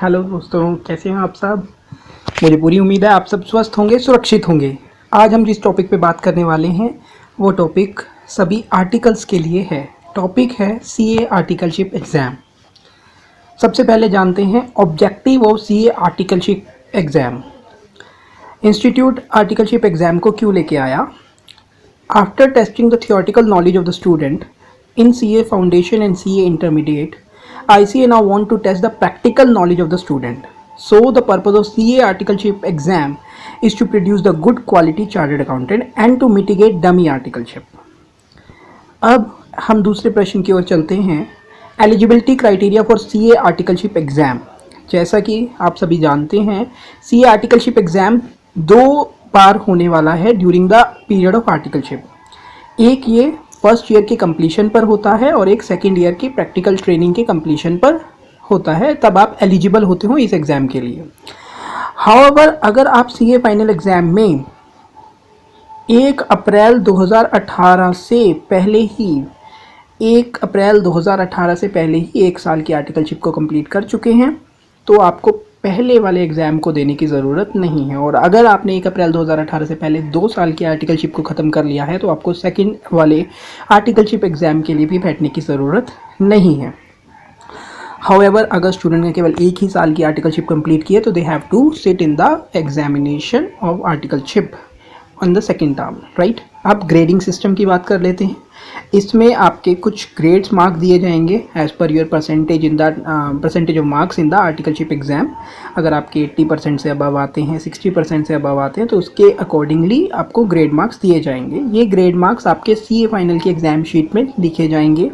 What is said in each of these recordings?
Hello दोस्तों, कैसे हैं आप सब। मुझे पूरी उम्मीद है आप सब स्वस्थ होंगे, सुरक्षित होंगे। आज हम जिस टॉपिक पे बात करने वाले हैं वो टॉपिक सभी आर्टिकल्स के लिए है। टॉपिक है सीए आर्टिकलशिप एग्ज़ाम। सबसे पहले जानते हैं objective of CA articleship exam. Institute articleship exam को क्यों लेके आया? After testing the theoretical knowledge of the student in CA Foundation and CA Intermediate, ICA now want to test the practical knowledge of the student. So the purpose of CA articleship exam is to produce the good quality chartered accountant and to mitigate dummy articleship. अब हम दूसरे प्रश्न की ओर चलते हैं। Eligibility criteria for CA articleship exam. जैसा कि आप सभी जानते हैं, CA आर्टिकलशिप एग्ज़ाम 2 बार होने वाला है during the period of articleship. एक ये फर्स्ट ईयर के कंप्लीशन पर होता है और एक सेकेंड ईयर की प्रैक्टिकल ट्रेनिंग के कंप्लीशन पर होता है, तब आप एलिजिबल होते हो इस एग्ज़ाम के लिए। हाउएवर, अगर आप सीए फाइनल एग्ज़ाम में 1 अप्रैल 2018 से पहले ही 1 अप्रैल 2018 से पहले ही 1 साल की आर्टिकलशिप को कंप्लीट कर चुके हैं तो आपको पहले वाले एग्ज़ाम को देने की ज़रूरत नहीं है। और अगर आपने 1 अप्रैल 2018 से पहले 2 साल की आर्टिकलशिप को ख़त्म कर लिया है तो आपको सेकंड वाले आर्टिकलशिप एग्ज़ाम के लिए भी बैठने की ज़रूरत नहीं है। हाउएवर, अगर स्टूडेंट ने केवल 1 ही साल की आर्टिकलशिप कंप्लीट की है तो they have to sit in the examination of articleship on the second term, right. अब ग्रेडिंग सिस्टम की बात कर लेते हैं। इसमें आपके कुछ ग्रेड्स मार्क दिए जाएंगे as per your percentage in the percentage of marks in the articleship exam. अगर आपके 80% से अबव आते हैं, 60% से अबव आते हैं तो उसके अकॉर्डिंगली आपको ग्रेड मार्क्स दिए जाएंगे। ये ग्रेड मार्क्स आपके सीए फाइनल की एग्ज़ाम शीट में लिखे जाएंगे।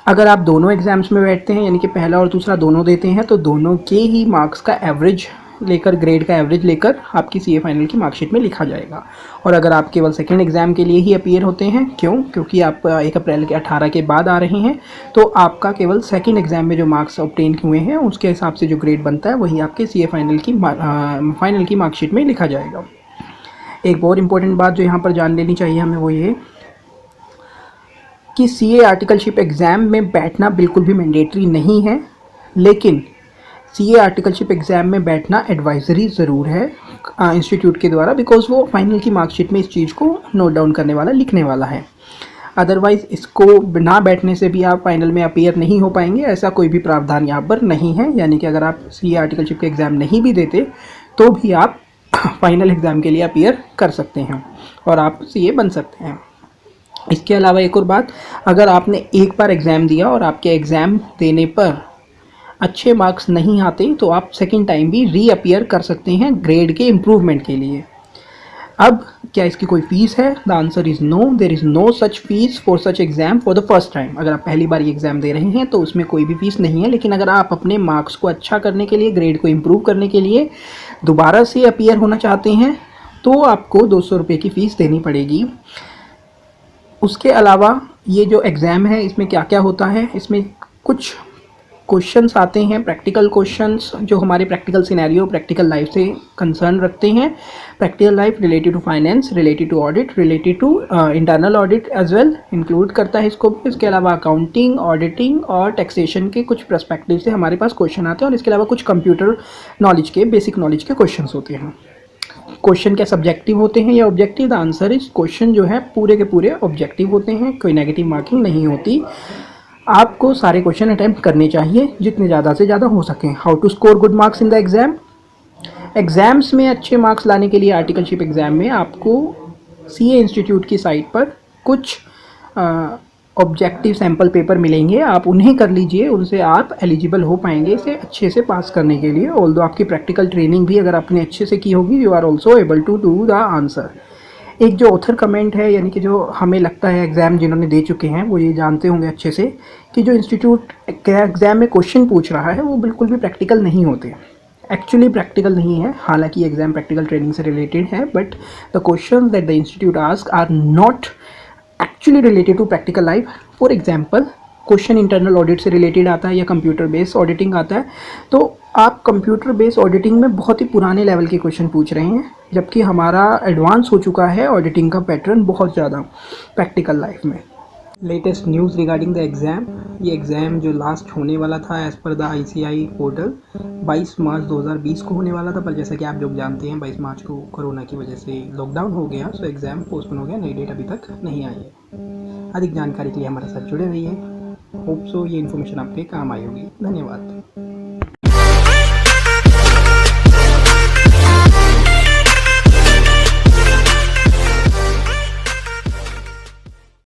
अगर आप दोनों एग्ज़ाम्स में बैठते हैं, यानी कि पहला और दूसरा दोनों देते हैं, तो दोनों के ही मार्क्स का एवरेज लेकर, ग्रेड का एवरेज लेकर आपकी सीए फाइनल की मार्कशीट में लिखा जाएगा। और अगर आप केवल सेकेंड एग्ज़ाम के लिए ही अपीयर होते हैं, क्योंकि आप 1 अप्रैल के 18 के बाद आ रहे हैं, तो आपका केवल सेकेंड एग्ज़ाम में जो मार्क्स ऑब्टेन हुए हैं उसके हिसाब से जो ग्रेड बनता है वही आपके सीए फाइनल की मार्कशीट में लिखा जाएगा। एक और इम्पोर्टेंट बात जो यहाँ पर जान लेनी चाहिए हमें वो ये कि सीए आर्टिकलशिप एग्ज़ाम में बैठना बिल्कुल भी मैंडेटरी नहीं है, लेकिन सीए आर्टिकलशिप एग्ज़ाम में बैठना एडवाइजरी ज़रूर है इंस्टीट्यूट के द्वारा, बिकॉज वो फाइनल की मार्कशीट में इस चीज़ को नोट डाउन करने वाला, लिखने वाला है। अदरवाइज़ इसको ना बैठने से भी आप फाइनल में अपीयर नहीं हो पाएंगे, ऐसा कोई भी प्रावधान यहाँ पर नहीं है। यानी कि अगर आप सीए आर्टिकलशिप के एग्ज़ाम नहीं भी देते तो भी आप फाइनल एग्ज़ाम के लिए अपीयर कर सकते हैं और आप सीए बन सकते हैं। इसके अलावा एक और बात, अगर आपने एक बार एग्ज़ाम दिया और आपके एग्ज़ाम देने पर अच्छे मार्क्स नहीं आते तो आप सेकेंड टाइम भी री अपीयर कर सकते हैं ग्रेड के इम्प्रूवमेंट के लिए। अब क्या इसकी कोई फ़ीस है? The answer is no, there is no such fees for such exam for the first time. अगर आप पहली बार ये एग्ज़ाम दे रहे हैं तो उसमें कोई भी फ़ीस नहीं है, लेकिन अगर आप अपने मार्क्स को अच्छा करने के लिए, ग्रेड को इम्प्रूव करने के लिए दोबारा से अपीयर होना चाहते हैं तो आपको 200 रुपये की फ़ीस देनी पड़ेगी। उसके अलावा ये जो एग्ज़ाम है इसमें क्या क्या होता है, इसमें कुछ क्वेश्चंस आते हैं, प्रैक्टिकल क्वेश्चंस जो हमारे प्रैक्टिकल सिनेरियो, प्रैक्टिकल लाइफ से कंसर्न रखते हैं। Practical life related to finance, related to audit, related to internal audit as well include करता है इसको। इसके अलावा अकाउंटिंग, ऑडिटिंग और टैक्सेशन के कुछ पर्सपेक्टिव से हमारे पास क्वेश्चन आते हैं। और इसके अलावा कुछ कंप्यूटर नॉलेज के, बेसिक नॉलेज के क्वेश्चन होते हैं। क्वेश्चन क्या सब्जेक्टिव होते हैं या objective? The answer is question जो है पूरे के पूरे ऑब्जेक्टिव होते हैं, कोई नेगेटिव मार्किंग नहीं होती। आपको सारे क्वेश्चन अटैम्प्ट करने चाहिए जितने ज़्यादा से ज़्यादा हो सकें। How to score good marks in the exam? Exams में अच्छे मार्क्स लाने के लिए आर्टिकलशिप एग्ज़ाम में आपको सीए इंस्टीट्यूट की साइट पर कुछ ऑब्जेक्टिव सैम्पल पेपर मिलेंगे, आप उन्हें कर लीजिए, उनसे आप एलिजिबल हो पाएंगे इसे अच्छे से पास करने के लिए। ऑल्दो आपकी प्रैक्टिकल ट्रेनिंग भी अगर आपने अच्छे से की होगी, you are also able to do the answer. एक जो ऑथर कमेंट है, यानी कि जो हमें लगता है एग्ज़ाम जिन्होंने दे चुके हैं वो ये जानते होंगे अच्छे से कि जो इंस्टीट्यूट के एग्ज़ाम में क्वेश्चन पूछ रहा है वो बिल्कुल भी प्रैक्टिकल नहीं होते। एक्चुअली प्रैक्टिकल नहीं है, हालांकि एग्ज़ाम प्रैक्टिकल ट्रेनिंग से रिलेटेड है, but the question that the institute ask are not actually related to practical life. For example, question internal audit से रिलेटेड आता है या कंप्यूटर बेस्ड ऑडिटिंग आता है, तो आप कंप्यूटर बेस्ड ऑडिटिंग में बहुत ही पुराने लेवल के क्वेश्चन पूछ रहे हैं, जबकि हमारा एडवांस हो चुका है ऑडिटिंग का पैटर्न बहुत ज़्यादा प्रैक्टिकल लाइफ में। Latest news regarding the exam. ये एग्ज़ाम जो लास्ट होने वाला था as per the ICI portal 22 मार्च 2020 को होने वाला था, पर जैसा कि आप लोग जानते हैं 22 मार्च को कोरोना की वजह से लॉकडाउन हो गया, सो एग्ज़ाम पोस्टपोन हो गया, नई डेट अभी तक नहीं आई है। अधिक जानकारी के लिए हमारे साथ जुड़े रहिए। होप सो ये इन्फॉर्मेशन आपके काम आई होगी। धन्यवाद।